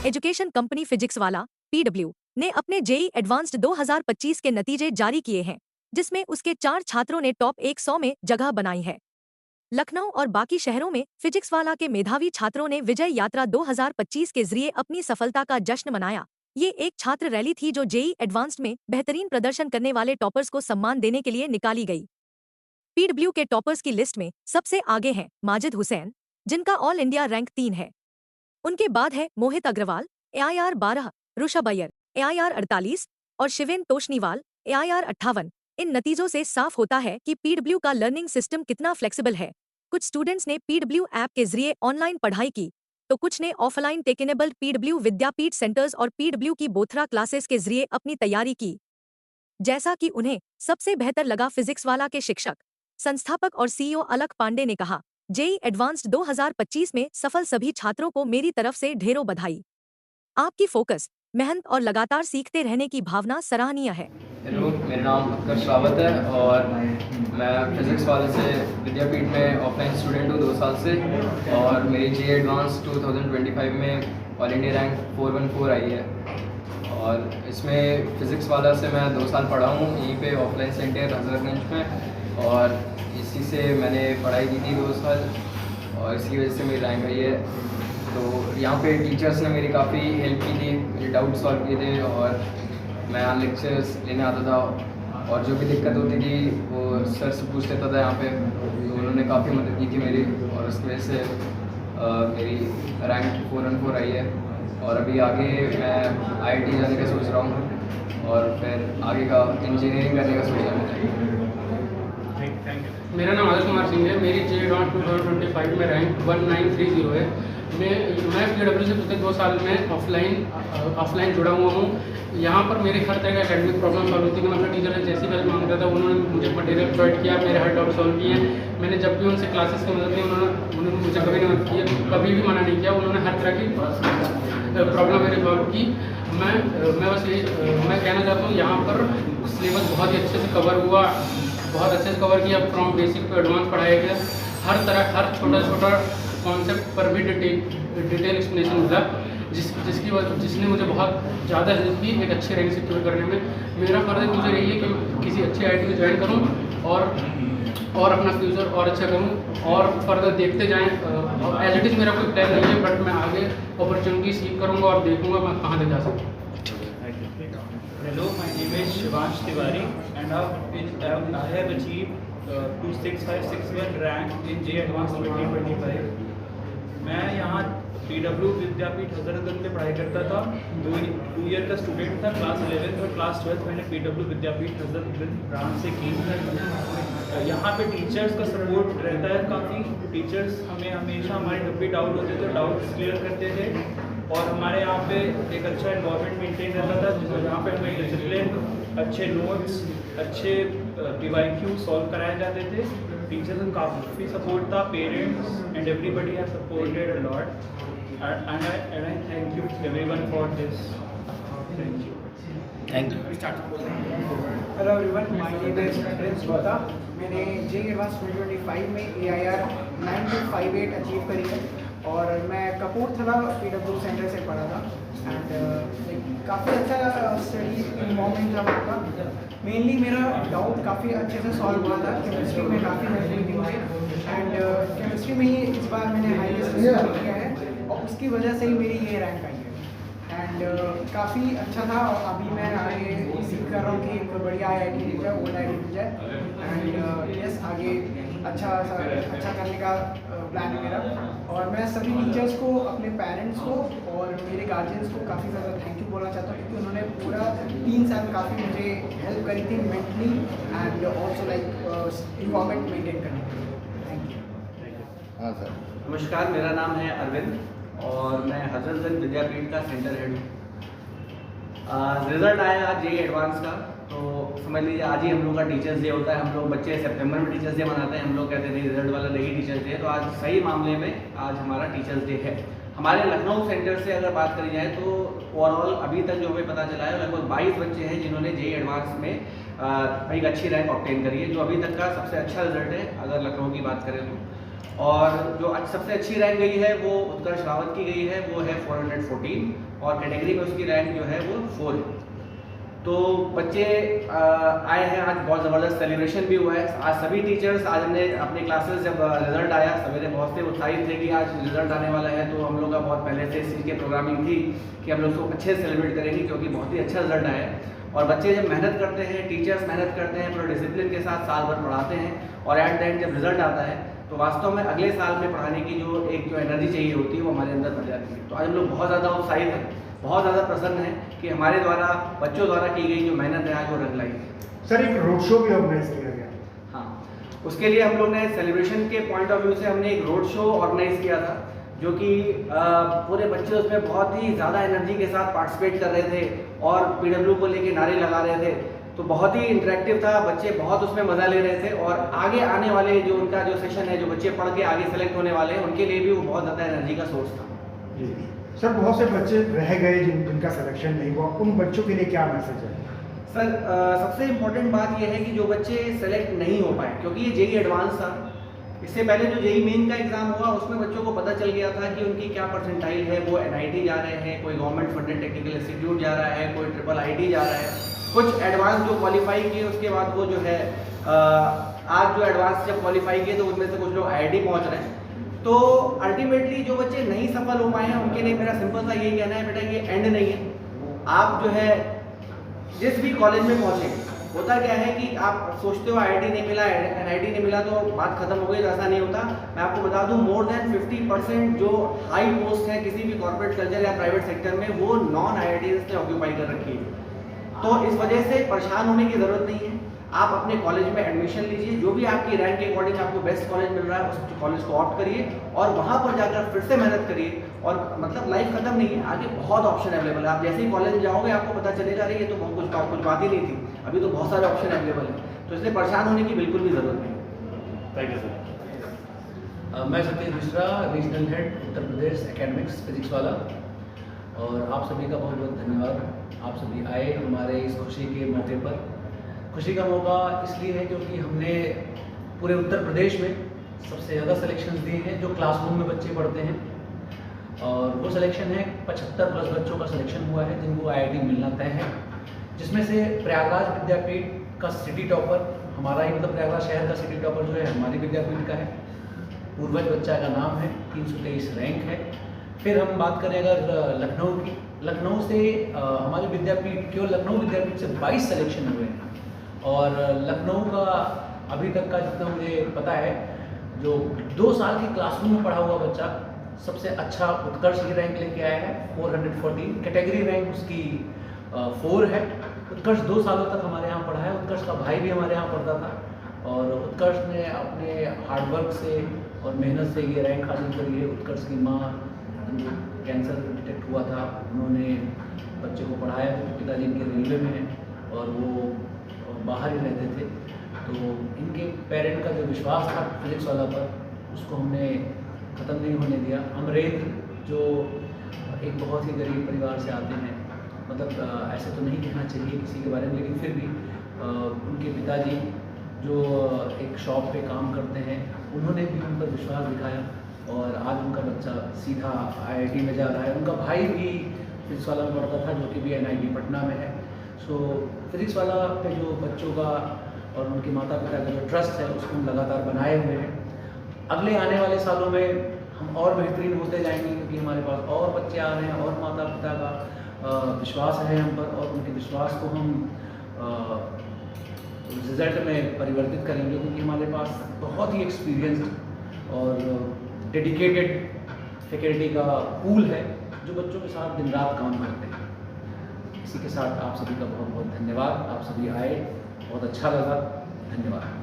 Education company physics वाला (PW) ने अपने जेई एडवांस्ड 2025 के नतीजे जारी किए हैं, जिसमें उसके 4 छात्रों ने टॉप 100 में जगह बनाई है। लखनऊ और बाकी शहरों में फिजिक्स वाला के मेधावी छात्रों ने विजय यात्रा 2025 के जरिए अपनी सफलता का जश्न मनाया। ये एक छात्र रैली थी जो जेई एडवांस्ड में बेहतरीन प्रदर्शन करने वाले टॉपर्स को सम्मान देने के लिए निकाली गई। PW के टॉपर्स की लिस्ट में सबसे आगे हैं माजिद हुसैन, जिनका ऑल इंडिया रैंक 3 है। उनके बाद है मोहित अग्रवाल AIR 12, ऋषभ अय्यर AIR 48 और शिवेन तोशनीवाल AIR 58। इन नतीजों से साफ होता है कि PW का लर्निंग सिस्टम कितना फ्लेक्सिबल है। कुछ स्टूडेंट्स ने PW ऐप के जरिए ऑनलाइन पढ़ाई की, तो कुछ ने ऑफलाइन टेकेनेबल PW विद्यापीठ सेंटर्स और PW की बोथरा क्लासेस के जरिए अपनी तैयारी की। जैसा कि उन्हें सबसे बेहतर लगा, फिजिक्स वाला के शिक्षक, संस्थापक और CEO अलक पांडे ने कहा, जेई एडवांस्ड 2025 में सफल सभी छात्रों को मेरी तरफ से ढेरों बधाई। आपकी फोकस, मेहनत और लगातार सीखते रहने की भावना सराहनीय है। हेलो, मेरा नाम उत्कर्ष रावत है और मैं फिज़िक्स वाले से विद्यापीठ में ऑफलाइन स्टूडेंट हूँ 2 साल से और मेरी जेई एडवांस 2025 में ऑल इंडिया रैंक 414 आई है। और इसमें फ़िज़िक्स वाला से मैं 2 साल पढ़ा हूँ यहीं पे ऑफलाइन सेंटर हजरतगंज में, और इसी से मैंने पढ़ाई की थी 2 साल और इसकी वजह से मेरी रैंक आई है। तो यहाँ पे टीचर्स ने मेरी काफ़ी हेल्प की थी, मेरे डाउट सॉल्व किए थे और मैं यहाँ लेक्चर्स लेने आता था और जो भी दिक्कत होती थी वो सर से पूछ लेता था यहाँ पे, तो उन्होंने काफ़ी मदद की थी मेरी और उसकी वजह से मेरी रैंक 414 आई है। और अभी आगे मैं IIT जाने का सोच रहा हूँ और फिर आगे का इंजीनियरिंग करने का सोच रहा हूँ। मेरा नाम आदर्श कुमार सिंह है। मेरी जेई एडवांस 2025 में रैंक 1930 है। मैं PW से पिछले 2 साल में ऑफलाइन जुड़ा हुआ हूँ। यहाँ पर मेरे हर तरह का एकेडमिक प्रॉब्लम सॉल्व होती है। मैं अपने टीचर से जैसी हेल्प मांगता था उन्होंने मुझे मटेरियल प्रोवाइड किया, मेरे हर डाउट सॉल्व किए। मैंने जब भी उनसे क्लासेस की मदद ली उन्होंने मुझे कभी नहीं मदद किया, कभी भी मना नहीं किया। उन्होंने हर तरह की प्रॉब्लम मेरी सॉल्व की। मैं बस मैं कहना चाहता हूँ यहाँ पर सिलेबस बहुत ही अच्छे से कवर हुआ, बहुत अच्छे से कवर किया। फ्रॉम बेसिक टू एडवांस पढ़ाया गया। हर तरह हर छोटा कॉन्सेप्ट पर भी डिटेल एक्सप्लेनेशन मिला, जिसने मुझे बहुत ज़्यादा हेल्प की एक अच्छे रैंक सिक्योर करने में। मेरा फर्ज मुझे यही है कि किसी अच्छे IIT में ज्वाइन करूँ और अपना फ्यूचर और अच्छा करूँ और फर्दर देखते जाएँ। एज इट इज़ मेरा कोई प्लान नहीं है, बट मैं आगे अपॉर्चुनिटी सीख करूँगा और देखूँगा मैं कहाँ तक जा सकता हूँ। Hello, my name is Shivansh Tiwari and I have achieved 26561 rank in JEE Advanced 2025. मैं यहाँ PW विद्यापीठ हजरतगंज में पढ़ाई करता था। 2 ईयर का स्टूडेंट था। क्लास 11th और क्लास 12th मैंने PW विद्यापीठ हजरतगंज ब्रांच से की। यहाँ पे टीचर्स का सपोर्ट रहता है काफ़ी। टीचर्स हमें हमेशा हमारे जब भी डाउट होते थे डाउट्स क्लियर करते थे और हमारे यहाँ पे एक अच्छा एनवायरनमेंट मेंटेन रहता था, जिसमें यहाँ पे हमें डिसिप्लिन, अच्छे नोट्स, अच्छे PYQ सॉल्व कराए जाते थे। टीचर्स का काफ़ी सपोर्ट था। Parents and everybody have supported a lot and I thank you everyone for this. Thank you. Hello everyone, my name is Prince Gauta. मैंने जेई एडवांस 2025 में AIR 9258 अचीव करी है और मैं कपूरथला PW सेंटर से पढ़ा था एंड काफ़ी अच्छा स्टडी इन्वॉल्वमेंट था वहाँ का। मेनली मेरा डाउट काफ़ी अच्छे से सॉल्व हुआ था। केमिस्ट्री में काफ़ी हेल्प हुई थी मुझे एंड केमिस्ट्री में ही इस बार मैंने हाईएस्ट स्कोर किया है और उसकी वजह से ही मेरी ये रैंक आई है एंड काफ़ी अच्छा था। और अभी मैं आगे सीख कर रहा हूँ कि एक बढ़िया IIT मिल जाए, ओल्ड IIT मिल जाए एंड यस आगे अच्छा करने का प्लान है मेरा। और मैं सभी टीचर्स को, अपने पेरेंट्स को और मेरे गार्जियंस को काफ़ी ज़्यादा थैंक यू बोलना चाहता हूँ, क्योंकि उन्होंने पूरा 3 साल काफ़ी मुझे हेल्प करी थी mentally and also like involvement maintain करने के लिए। Thank you. हाँ सर। नमस्कार, मेरा नाम है अरविंद और मैं हजरतगंज विद्यापीठ का सेंटर हेड हूँ। रिज़ल्ट आया आज जेई एडवांस का, तो समझ लीजिए आज ही हम लोग का टीचर्स डे होता है। हम लोग बच्चे सितंबर में टीचर्स डे मनाते हैं। हम लोग कहते थे रिजल्ट वाला डे ही टीचर्स डे, तो आज सही मामले में आज हमारा टीचर्स डे है। हमारे लखनऊ सेंटर से अगर बात करी जाए तो ओवरऑल अभी तक जो हमें पता चला है लगभग 22 बच्चे हैं जिन्होंने जेई एडवांस में एक अच्छी रैंक ऑब्टेन करी है, जो अभी तक का सबसे अच्छा रिजल्ट है अगर लखनऊ की बात करें तो। और जो सबसे अच्छी रैंक गई है वो उत्कर्ष रावत की गई है, वो है 414 और कैटेगरी में उसकी रैंक जो है वो 4 है। तो बच्चे आए हैं, आज बहुत ज़बरदस्त सेलिब्रेशन भी हुआ है। आज सभी टीचर्स, आज हमने अपने क्लासेस जब रिज़ल्ट आया सवेरे बहुत से उत्साहित थे कि आज रिज़ल्ट आने वाला है, तो हम लोग का बहुत पहले से इस चीज़ की प्रोग्रामिंग थी कि हम लोग उसको अच्छे से सेलिब्रेट करेंगे क्योंकि बहुत ही अच्छा रिजल्ट आया है। और बच्चे जब मेहनत करते हैं, टीचर्स मेहनत करते हैं, पूरे डिसिप्लिन के साथ साल भर पढ़ाते हैं और एट द एंड जब रिजल्ट आता है तो वास्तव में अगले साल में पढ़ाने की जो एनर्जी चाहिए होती है वो हमारे अंदर बढ़ जाती है। तो आज हम लोग बहुत ज़्यादा उत्साहित हैं, बहुत ज़्यादा प्रसन्न हैं कि हमारे द्वारा, बच्चों द्वारा की गई जो मेहनत है आज वो रंग लाई है। सर एक रोड शो भी ऑर्गेनाइज किया गया। हाँ, उसके लिए हम लोग ने सेलिब्रेशन के पॉइंट ऑफ व्यू से हमने एक रोड शो ऑर्गेनाइज किया था, जो कि पूरे बच्चे उसमें बहुत ही ज़्यादा एनर्जी के साथ पार्टिसिपेट कर रहे थे और PW को लेके नारे लगा रहे थे। तो बहुत ही इंटरेक्टिव था, बच्चे बहुत उसमें मज़ा ले रहे थे और आगे आने वाले जो उनका जो सेशन है, जो बच्चे पढ़ के आगे सेलेक्ट होने वाले हैं, उनके लिए भी वो बहुत ज़्यादा एनर्जी का सोर्स था। जी सर, बहुत से बच्चे रह गए जिनका सिलेक्शन नहीं हुआ, उन बच्चों के लिए क्या मैसेज है? सर सबसे इम्पोर्टेंट बात यह है कि जो बच्चे सेलेक्ट नहीं हो पाए, क्योंकि ये JEE एडवांस था, इससे पहले जो JEE मेन का एग्ज़ाम हुआ उसमें बच्चों को पता चल गया था कि उनकी क्या परसेंटाइल है, वो NIT जा रहे हैं, कोई गवर्नमेंट फंडेड टेक्निकल इंस्टीट्यूट जा रहा है, कोई IIIT जा रहा है, कुछ एडवांस जो क्वालिफाई किए उसके बाद वो जो है आज जो एडवांस जब क्वालिफाई किए तो उनमें से कुछ लोग IIT पहुंच रहे हैं। तो अल्टीमेटली जो बच्चे नहीं सफल हो पाए हैं उनके लिए मेरा सिंपल सा यही कहना है, बेटा ये एंड नहीं है। आप जो है जिस भी कॉलेज में पहुँचे, होता क्या है कि आप सोचते हो IIT नहीं मिला, NIT नहीं मिला तो बात खत्म हो गई, तो ऐसा नहीं होता। मैं आपको बता दूं मोर देन 50% जो हाई पोस्ट है किसी भी कॉर्पोरेट कल्चर या प्राइवेट सेक्टर में वो नॉन IITians ने ऑक्यूपाई कर रखी है। तो इस वजह से परेशान होने की ज़रूरत नहीं है। आप अपने कॉलेज में एडमिशन लीजिए, जो भी आपकी रैंक के अकॉर्डिंग आपको बेस्ट कॉलेज मिल रहा है उस कॉलेज को ऑप्ट करिए और वहाँ पर जाकर फिर से मेहनत करिए। और मतलब लाइफ खत्म नहीं है, आगे बहुत ऑप्शन अवेलेबल है। आप जैसे ही कॉलेज में जाओगे आपको पता चलेगा रही है तो कुछ बात ही नहीं थी, अभी तो बहुत सारे ऑप्शन अवेलेबल हैं, तो इसलिए परेशान होने की बिल्कुल भी ज़रूरत नहीं। Thank you sir. मैं Satish Mishra, regional head Uttar Pradesh academics physics वाला, और आप सभी का बहुत बहुत धन्यवाद। आप सभी आए हमारे इस खुशी के मौके पर। खुशी का मौका इसलिए है क्योंकि हमने पूरे उत्तर प्रदेश में सबसे ज़्यादा सिलेक्शंस दिए हैं जो क्लासरूम में बच्चे पढ़ते हैं, और वो सिलेक्शन है 75+ बच्चों का सिलेक्शन हुआ है जिनको IIT मिलना तय है, जिसमें से प्रयागराज विद्यापीठ का सिटी टॉपर हमारा ही, मतलब प्रयागराज शहर का सिटी टॉपर जो है हमारी विद्यापीठ का है, पूर्वज बच्चा का नाम है, 323 रैंक है। फिर हम बात करें अगर लखनऊ की, लखनऊ से हमारी विद्यापीठ, केवल लखनऊ विद्यापीठ से 22 सिलेक्शन हुए हैं, और लखनऊ का अभी तक का जितना मुझे पता है जो 2 साल की क्लासरूम में पढ़ा हुआ बच्चा सबसे अच्छा उत्कर्ष की रैंक लेके आया है 414, कैटेगरी रैंक उसकी 4 है। उत्कर्ष 2 सालों तक हमारे यहाँ पढ़ा है, उत्कर्ष का भाई भी हमारे यहाँ पढ़ता था और उत्कर्ष ने अपने हार्डवर्क से और मेहनत से ये रैंक हासिल करी है। उत्कर्ष की माँ कैंसर डिटेक्ट हुआ था, उन्होंने बच्चे को पढ़ाया, पिताजी इनके रेलवे में हैं और वो बाहर ही रहते थे, तो इनके पेरेंट का जो विश्वास था फिजिक्स वाला पर उसको हमने ख़त्म नहीं होने दिया। अमरेंद्र जो एक बहुत ही गरीब परिवार से आते हैं, मतलब ऐसे तो नहीं कहना चाहिए किसी के बारे में, लेकिन फिर भी उनके पिताजी जो एक शॉप पे काम करते हैं उन्होंने भी उन पर विश्वास दिखाया और आज उनका बच्चा सीधा IIT में जा रहा है। उनका भाई भी फिजिक्स वाला में पढ़ता था जो कि भी NIT पटना में है। सो फिजिक्स वाला पे जो बच्चों का और उनके माता पिता का जो ट्रस्ट है उसको हम लगातार बनाए हुए हैं। अगले आने वाले सालों में हम और बेहतरीन होते जाएंगे क्योंकि हमारे पास और बच्चे आ रहे हैं और माता पिता का विश्वास है हम पर, और उनके विश्वास को हम रिजल्ट में परिवर्तित करेंगे क्योंकि हमारे पास बहुत ही एक्सपीरियंस्ड और डेडिकेटेड फैकल्टी का पूल है जो बच्चों के साथ दिन रात काम करते हैं। इसी के साथ आप सभी का बहुत बहुत धन्यवाद। आप सभी आए, बहुत अच्छा लगा, धन्यवाद।